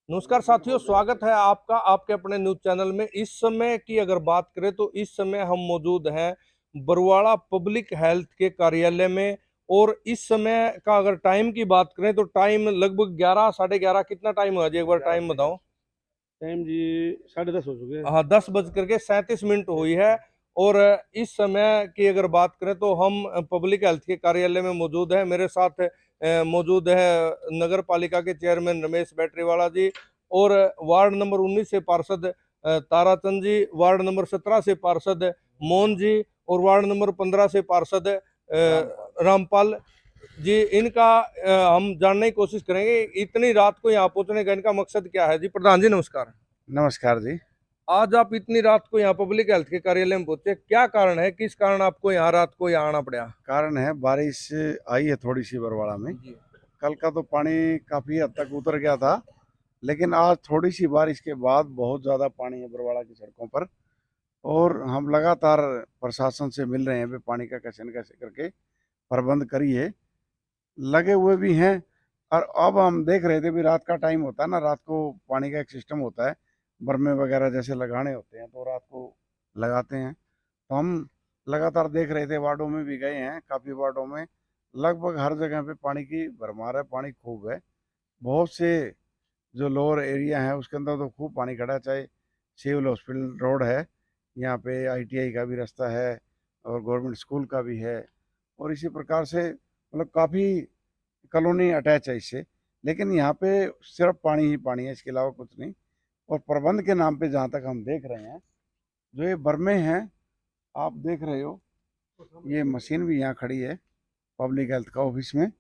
नमस्कार साथियों, स्वागत है आपका आपके अपने न्यूज चैनल में। इस समय की अगर बात करें तो इस समय हम मौजूद हैं बरवाड़ा पब्लिक हेल्थ के कार्यालय में। और इस समय का अगर टाइम की बात करें तो टाइम लगभग 11 साढ़े 11, कितना टाइम हुआ जी? एक बार टाइम बताओ। टाइम जी 10:30 हो चुके हैं। हाँ, 10:37 हुई है। और इस समय की अगर बात करें तो हम पब्लिक हेल्थ के कार्यालय में मौजूद है। मेरे साथ मौजूद है नगर पालिका के चेयरमैन रमेश बैटरीवाला जी, और वार्ड नंबर 19 से पार्षद ताराचंद जी, वार्ड नंबर 17 से पार्षद मोहन जी, और वार्ड नंबर 15 से पार्षद रामपाल जी। इनका हम जानने की कोशिश करेंगे इतनी रात को यहाँ पहुंचने का इनका मकसद क्या है। जी प्रधान जी, नमस्कार। नमस्कार जी। आज आप इतनी रात को यहाँ पब्लिक हेल्थ के कार्यालय में पहुंचे, क्या कारण है? किस कारण आपको यहाँ रात को यहाँ आना पड़ा? कारण है बारिश आई है थोड़ी सी बरवाड़ा में। जी। कल का तो पानी काफ़ी हद तक उतर गया था, लेकिन आज थोड़ी सी बारिश के बाद बहुत ज़्यादा पानी है बरवाड़ा की सड़कों पर। और हम लगातार प्रशासन से मिल रहे हैं भी पानी का कैसे न कैसे करके प्रबंध करिए, लगे हुए भी हैं। और अब हम देख रहे थे भी रात का टाइम होता है ना, रात को पानी का एक सिस्टम होता है, बरमे वगैरह जैसे लगाने होते हैं तो रात को लगाते हैं। तो हम लगातार देख रहे थे, वार्डों में भी गए हैं, काफ़ी वार्डों में लगभग हर जगह पे पानी की भरमार है, पानी खूब है। बहुत से जो लोअर एरिया है उसके अंदर तो खूब पानी खड़ा है, चाहे सिविल हॉस्पिटल रोड है, यहाँ पे आईटीआई का भी रास्ता है और गवर्नमेंट स्कूल का भी है। और इसी प्रकार से मतलब काफ़ी कॉलोनी अटैच है इससे। लेकिन यहाँ पे सिर्फ पानी ही पानी है, इसके अलावा कुछ नहीं। और प्रबंध के नाम पे जहाँ तक हम देख रहे हैं, जो ये बर्मे हैं आप देख रहे हो, ये मशीन भी यहाँ खड़ी है पब्लिक हेल्थ का ऑफिस में।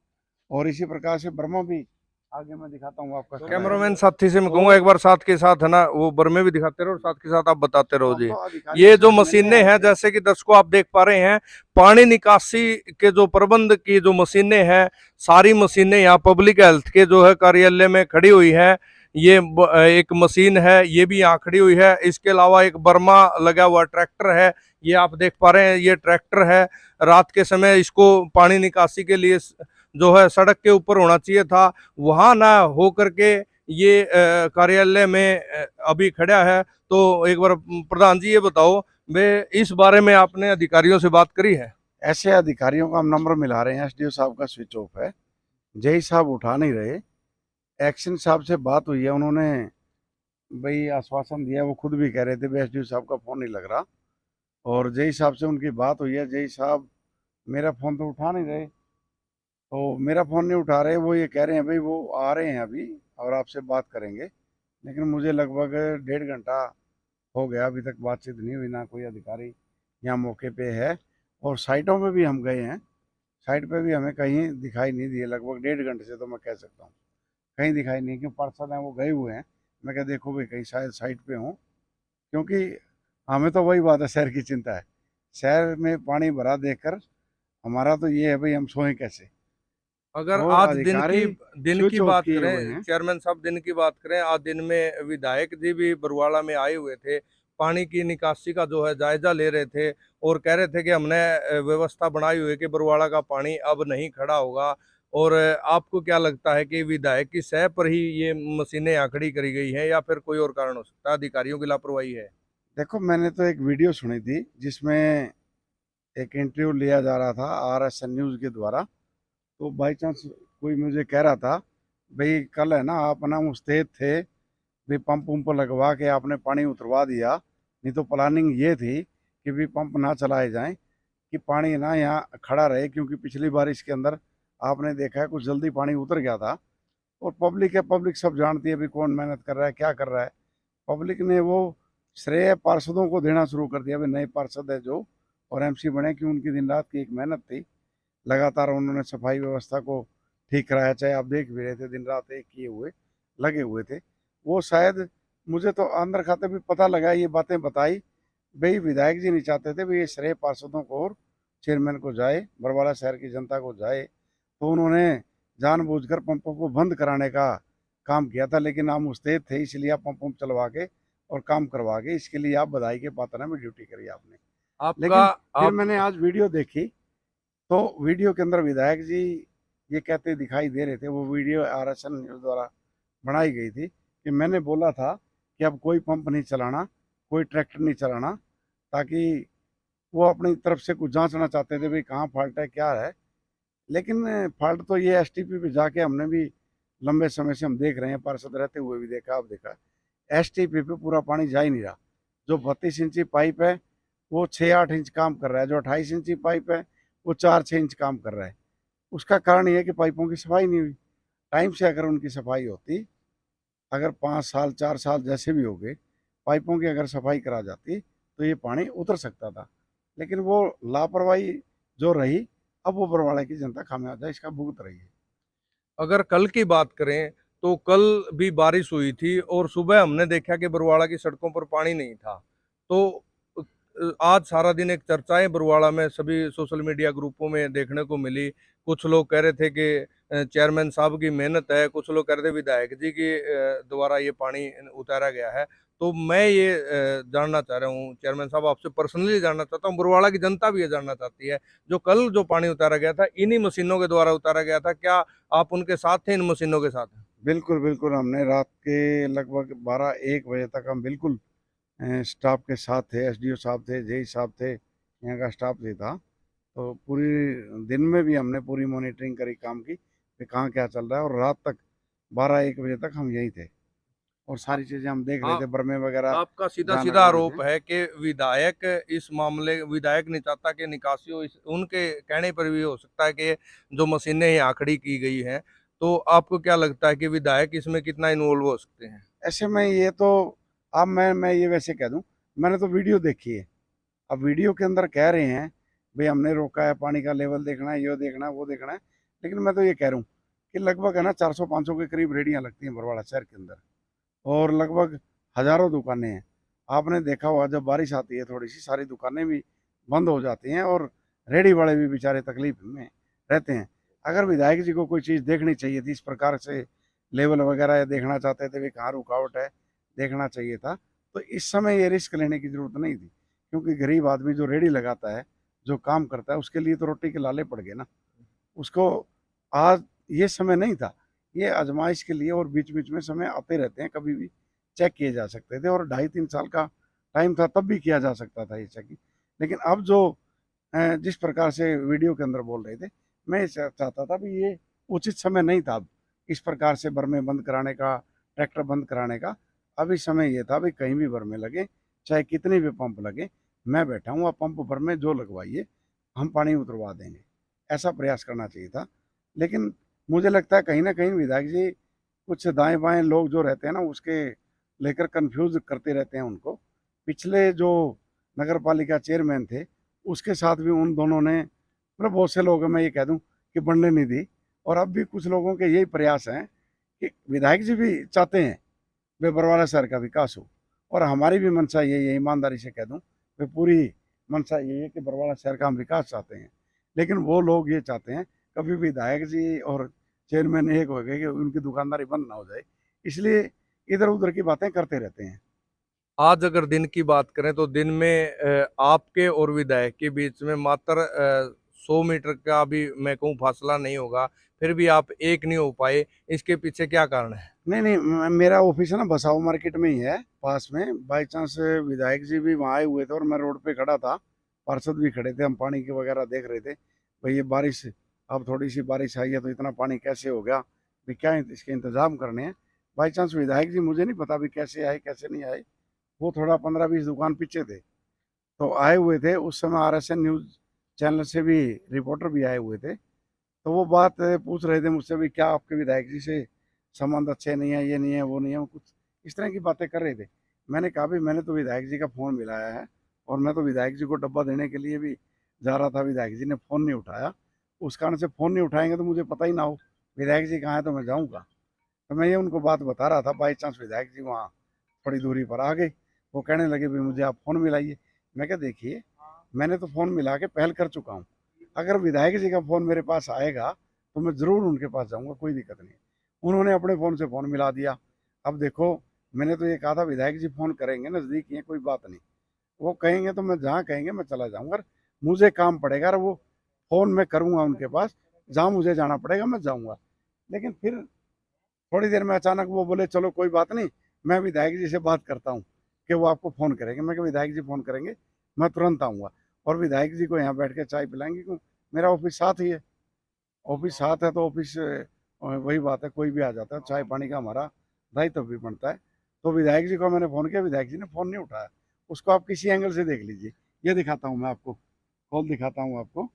और इसी प्रकार से बर्मा भी आगे मैं दिखाता हूँ आपका खड़ा है। कैमरामैन साथी से मैं तो कहूंगा एक बार साथ के साथ है ना वो बरमे भी दिखाते रहो और साथ के साथ आप बताते रहो हम जी। तो अधिकारियों ये से जो भी मिलने मशीनें आए हैं, थे। जैसे कि दर्शकों आप देख पा रहे हैं, पानी निकासी के जो प्रबंध की जो मशीनें हैं, सारी मशीनें यहाँ पब्लिक हेल्थ के जो है कार्यालय में खड़ी हुई है। ये एक मशीन है, ये भी यहाँ खड़ी हुई है। इसके अलावा एक बर्मा लगा हुआ ट्रैक्टर है, ये आप देख पा रहे हैं, ये ट्रैक्टर है। रात के समय इसको पानी निकासी के लिए जो है सड़क के ऊपर होना चाहिए था, वहां ना हो करके ये कार्यालय में अभी खड़ा है। तो एक बार प्रधान जी ये बताओ, वे इस बारे में आपने अधिकारियों से बात करी है? ऐसे अधिकारियों का हम नंबर मिला रहे हैं, एसडीओ साहब का स्विच ऑफ है, जेई साहब उठा नहीं रहे। एक्शन साहब से बात हुई है, उन्होंने भाई आश्वासन दिया, वो खुद भी कह रहे थे एसडीओ साहब का फ़ोन नहीं लग रहा। और जेई साहब से उनकी बात हुई है, जेई साहब मेरा फ़ोन तो उठा नहीं रहे। तो मेरा फ़ोन नहीं उठा रहे, वो ये कह रहे हैं भाई वो आ रहे हैं अभी और आपसे बात करेंगे। लेकिन मुझे लगभग 1.5 घंटा हो गया, अभी तक बातचीत नहीं हुई, ना कोई अधिकारी यहाँ मौके पे है। और साइटों में भी हम गए हैं, साइट पे भी हमें कहीं दिखाई नहीं दिए, लगभग 1.5 घंटे से तो मैं कह सकता हूँ कहीं दिखाई नहीं। क्यों पार्षद हैं वो गए हुए हैं, मैं क्या देखो भाई कहीं शायद साइट पे हूँ। क्योंकि हमें तो वही बात है, शहर की चिंता है। शहर में पानी भरा देखकर हमारा तो ये है भाई हम सोएं कैसे। अगर और आज अधिकारी दिन की स्विच ऑफ बात किए हुए करें हैं। चेयरमैन साहब, दिन की बात करें, आज दिन में विधायक जी भी बरवाड़ा में आए हुए थे, पानी की निकासी का जो है जायजा ले रहे थे, और कह रहे थे कि हमने व्यवस्था बनाई हुई है कि बरवाड़ा का पानी अब नहीं खड़ा होगा। और आपको क्या लगता है कि विधायक की सह पर ही ये मशीनें यहाँ खड़ी करी गई हैं, या फिर कोई और कारण हो सकता है, अधिकारियों की लापरवाही है? देखो मैंने तो एक वीडियो सुनी थी जिसमें एक इंटरव्यू लिया जा रहा था आरएसएन न्यूज़ के द्वारा। तो बाई चांस कोई मुझे कह रहा था भाई कल है ना आप ना मुस्तैद थे, भी पंप पंप लगवा के आपने पानी उतरवा दिया, नहीं तो प्लानिंग ये थी कि भी पंप ना चलाए जाएं, कि पानी ना यहाँ खड़ा रहे। क्योंकि पिछली बारिश के अंदर आपने देखा है कुछ जल्दी पानी उतर गया था। और पब्लिक है, पब्लिक सब जानती है भी कौन मेहनत कर रहा है क्या कर रहा है। पब्लिक ने वो श्रेय पार्षदों को देना शुरू कर दिया, भाई नए पार्षद है जो और एमसी बने, कि उनकी दिन रात की एक मेहनत थी, लगातार उन्होंने सफाई व्यवस्था को ठीक कराया। चाहे आप देख भी रहे थे दिन रात एक किए हुए लगे हुए थे। वो शायद मुझे तो अंदर खाते भी पता लगा, ये बातें बताई भाई विधायक जी नहीं चाहते थे भाई ये श्रेय पार्षदों को और चेयरमैन को जाए, बरवाला शहर की जनता को जाए। तो उन्होंने जानबूझकर पंपों को बंद कराने का काम किया था। लेकिन आप मुस्तैद थे इसलिए आप पंप पंप चलवा के और काम करवा के, इसके लिए आप बधाई के पात्र हैं, में ड्यूटी करी आपने। आपका लेकिन फिर आप मैंने आज वीडियो देखी, तो वीडियो के अंदर विधायक जी ये कहते दिखाई दे रहे थे, वो वीडियो आरएसएन न्यूज़ द्वारा बनाई गई थी कि मैंने बोला था कि अब कोई पंप नहीं चलाना, कोई ट्रैक्टर नहीं चलाना, ताकि वो अपनी तरफ से कुछ जांचना चाहते थे भाई कहाँ फॉल्ट है क्या है। लेकिन फॉल्ट तो ये एसटीपी पे जाके हमने भी लंबे समय से हम देख रहे हैं, पार्षद रहते हुए भी देखा, अब देखा एसटीपी पे पूरा पानी जा ही नहीं रहा। जो 32 इंची पाइप है वो 6-8 इंच काम कर रहा है, जो 28 इंची पाइप है वो 4-6 इंच काम कर रहा है। उसका कारण ये है कि पाइपों की सफाई नहीं हुई। टाइम से अगर उनकी सफाई होती, अगर 5 साल 4 साल जैसे भी हो गए, पाइपों की अगर सफाई करा जाती तो ये पानी उतर सकता था। लेकिन वो लापरवाही जो रही, अब वो बरवाड़ा की जनता खामियाजा इसका भुगत रही है। अगर कल की बात करें तो कल भी बारिश हुई थी और सुबह हमने देखा कि बरवाड़ा की सड़कों पर पानी नहीं था। तो आज सारा दिन एक चर्चाएं बरवाड़ा में सभी सोशल मीडिया ग्रुपों में देखने को मिली। कुछ लोग कह रहे थे कि चेयरमैन साहब की मेहनत है, कुछ लोग कह रहे थे विधायक जी की द्वारा ये पानी उतारा गया है। तो मैं ये जानना चाह रहा हूँ चेयरमैन साहब, आपसे पर्सनली जानना चाहता हूँ, बरवाड़ा की जनता भी ये जानना चाहती है, जो कल जो पानी उतारा गया था इन्हीं मशीनों के द्वारा उतारा गया था, क्या आप उनके साथ थे, इन मशीनों के साथ? बिल्कुल बिल्कुल, हमने रात के लगभग 12-1 बजे तक हम बिल्कुल स्टाफ के साथ थे, एसडीओ साहब थे, जेई साहब थे, यहाँ का स्टाफ भी था। तो पूरी दिन में भी हमने पूरी मॉनिटरिंग करी काम की कि कहाँ क्या चल रहा है, और रात तक 12-1 बजे तक हम यहीं थे और सारी चीज़ें हम देख रहे हाँ, थे, बर्मे वगैरह आपका सीधा जान सीधा रहे थे। आरोप है कि विधायक इस मामले विधायक नहीं चाहता कि निकासी हो, उनके कहने पर भी हो सकता है कि जो मशीनें यहाँ खड़ी की गई हैं। तो आपको क्या लगता है कि विधायक इसमें कितना इन्वॉल्व हो सकते हैं? ऐसे में ये तो, अब मैं ये वैसे कह दूं, मैंने तो वीडियो देखी है। अब वीडियो के अंदर कह रहे हैं भाई हमने रोका है, पानी का लेवल देखना है, ये देखना है, वो देखना है। लेकिन मैं तो ये कह रहा हूँ कि लगभग है ना 400-500 के करीब रेडियां लगती हैं बरवाड़ा शहर के अंदर, और लगभग हजारों दुकानें हैं। आपने देखा होगा जब बारिश आती है थोड़ी सी, सारी दुकानें भी बंद हो जाती हैं और रेडी वाले भी बेचारे तकलीफ में रहते हैं। अगर विधायक जी को कोई चीज़ देखनी चाहिए थी, इस प्रकार से लेवल वगैरह देखना चाहते थे, वे कहाँ रुकावट है देखना चाहिए था, तो इस समय ये रिस्क लेने की ज़रूरत नहीं थी। क्योंकि गरीब आदमी जो रेडी लगाता है, जो काम करता है, उसके लिए तो रोटी के लाले पड़ गए ना। उसको आज ये समय नहीं था, ये आजमाइश के लिए, और बीच बीच में समय आते रहते हैं, कभी भी चेक किए जा सकते थे, और 2.5-3 साल का टाइम था तब भी किया जा सकता था ये चेकिंग। लेकिन अब जो जिस प्रकार से वीडियो के अंदर बोल रहे थे, मैं ये चाहता था भी ये उचित समय नहीं था अब इस प्रकार से बर्मे बंद कराने का, ट्रैक्टर बंद कराने का। अभी समय ये था भाई कहीं भी बर्मे लगे, चाहे कितने भी पंप लगे, मैं बैठा हूँ, आप पंप बर्मे जो लगवाइए, हम पानी उतरवा देंगे। ऐसा प्रयास करना चाहिए था। लेकिन मुझे लगता है कहीं ना कहीं विधायक जी कुछ दाएं बाएं लोग जो रहते हैं ना, उसके लेकर कंफ्यूज करते रहते हैं उनको। पिछले जो नगर पालिका चेयरमैन थे, उसके साथ भी उन दोनों ने, मतलब बहुत से लोग, मैं ये कह दूं कि बनने नहीं दी। और अब भी कुछ लोगों के यही प्रयास हैं कि विधायक जी भी चाहते हैं वे बरवाला शहर का विकास हो, और हमारी भी मंशा यही है, ईमानदारी से कह दूं, वे पूरी मंशा यही है कि बरवाला शहर का हम विकास चाहते हैं। लेकिन वो लोग ये चाहते हैं कभी विधायक जी और चेयरमैन एक हो गए कि उनकी दुकानदारी बंद ना हो जाए, इसलिए इधर उधर की बातें करते रहते हैं। आज अगर दिन की बात करें तो दिन में आपके और विधायक के बीच में मात्र 100 मीटर का भी मैं कहूँ फासला नहीं होगा, फिर भी आप एक नहीं हो पाए, इसके पीछे क्या कारण है? नहीं नहीं, मेरा ऑफिस है ना बसाओ मार्केट में ही है, पास में। बाई चांस विधायक जी भी वहाँ आए हुए थे और मैं रोड पे खड़ा था, पार्षद भी खड़े थे, हम पानी के वगैरह देख रहे थे भाई ये बारिश, अब थोड़ी सी बारिश आई है तो इतना पानी कैसे हो गया, भाई क्या इसके इंतजाम करने हैं। बाई चांस विधायक जी, मुझे नहीं पता भी कैसे आए कैसे नहीं आए, वो थोड़ा 15-20 दुकान पीछे थे, तो आए हुए थे। उस समय RSN न्यूज़ चैनल से भी रिपोर्टर भी आए हुए थे, तो वो बात पूछ रहे थे मुझसे भी क्या आपके विधायक जी से संबंध अच्छे नहीं है, ये नहीं है, वो नहीं है, वो कुछ इस तरह की बातें कर रहे थे। मैंने कहा भी मैंने तो विधायक जी का फ़ोन मिलाया है, और मैं तो विधायक जी को डब्बा देने के लिए भी जा रहा था, विधायक जी ने फ़ोन नहीं उठाया। उस कारण से फ़ोन नहीं उठाएंगे तो मुझे पता ही ना हो विधायक जी कहाँ है तो मैं जाऊँगा। तो मैं ये उनको बात बता रहा था, बाई चांस विधायक जी वहाँ थोड़ी दूरी पर आ गए। वो कहने लगे भाई मुझे आप फ़ोन मिलाइए। मैं क्या, देखिए मैंने तो फ़ोन मिला के पहल कर चुका हूँ, अगर विधायक जी का फ़ोन मेरे पास आएगा तो मैं ज़रूर उनके पास जाऊँगा, कोई दिक्कत नहीं। उन्होंने अपने फ़ोन से फ़ोन मिला दिया। अब देखो, मैंने तो ये कहा था विधायक जी फ़ोन करेंगे, नज़दीक ही है, कोई बात नहीं, वो कहेंगे तो मैं जहाँ कहेंगे मैं चला जाऊँगा। मुझे काम पड़ेगा और वो फ़ोन मैं करूँगा उनके पास, जहाँ मुझे जाना पड़ेगा मैं जाऊँगा। लेकिन फिर थोड़ी देर में अचानक वो बोले चलो कोई बात नहीं, मैं विधायक जी से बात करता हूँ कि वो आपको फ़ोन करेंगे। मैं कहा विधायक जी फ़ोन करेंगे, मैं तुरंत आऊँगा और विधायक जी को यहाँ बैठ के चाय पिलाएंगे, क्यों मेरा ऑफिस साथ ही है। ऑफिस साथ है तो ऑफिस वही बात है, कोई भी आ जाता है, चाय पानी का हमारा दायित्व भी बनता है। तो विधायक जी को मैंने फ़ोन किया, विधायक जी ने फ़ोन नहीं उठाया। उसको आप किसी एंगल से देख लीजिए, ये दिखाता हूँ मैं आपको, कॉल दिखाता हूँ आपको।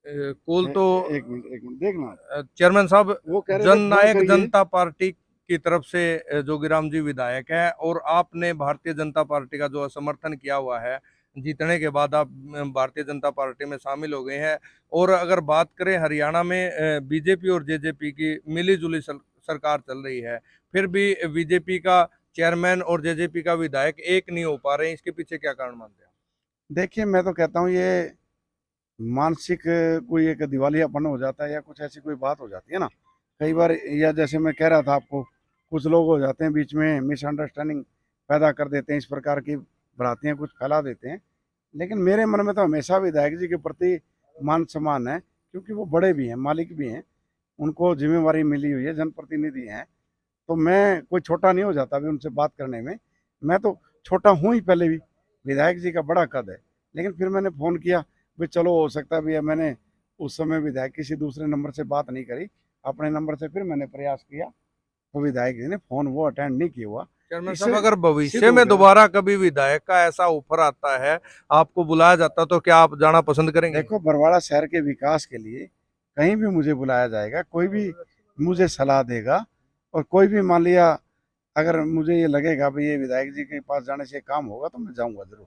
कॉल तो एक मिनट देखना आप। चेयरमैन साहब, वो कह रहे थे फ़ोन जननायक करिए। जनता पार्टी की तरफ से जोगीराम जी विधायक है और आपने भारतीय जनता पार्टी का जो समर्थन किया हुआ है, जीतने के बाद आप भारतीय जनता पार्टी में शामिल हो गए हैं। और अगर बात करें हरियाणा में बीजेपी और जेजेपी की मिली-जुली सरकार चल रही है, फिर भी बीजेपी का चेयरमैन और जेजेपी का विधायक एक नहीं हो पा रहे हैं, इसके पीछे क्या कारण मानते हैं? देखिए मैं तो कहता हूँ ये मानसिक कोई एक दिवालियापन हो जाता है या कुछ ऐसी कोई बात हो जाती है ना कई बार, या जैसे मैं कह रहा था आपको, कुछ लोग हो जाते हैं बीच में मिसअंडरस्टैंडिंग पैदा कर देते हैं, इस प्रकार की भ्रांतियां कुछ फैला देते हैं। लेकिन मेरे मन में तो हमेशा विधायक जी के प्रति मान सम्मान है, क्योंकि वो बड़े भी हैं, मालिक भी हैं, उनको जिम्मेवारी मिली हुई है, जनप्रतिनिधि हैं। तो मैं कोई छोटा नहीं हो जाता अभी उनसे बात करने में। मैं तो छोटा हूँ ही पहले भी, विधायक जी का बड़ा कद है। लेकिन फिर मैंने फ़ोन किया, भाई चलो हो सकता है भैया, मैंने उस समय विधायक किसी दूसरे नंबर से बात नहीं करी, अपने नंबर से फिर मैंने प्रयास किया, तो विधायक जी ने फ़ोन वो अटेंड नहीं किया हुआ। चेयरमैन साहब, इससे अगर सिद्ध भविष्य हो में गया। दोबारा कभी विधायक का ऐसा ऑफर आता है, आपको बुलाया जाता, तो क्या आप जाना पसंद करेंगे? देखो बरवाड़ा शहर के विकास के लिए कहीं भी मुझे बुलाया जाएगा, कोई भी मुझे सलाह देगा, और कोई भी मान लिया अगर मुझे ये लगेगा भाई ये विधायक जी के पास जाने से काम होगा, तो मैं जाऊंगा जरूर।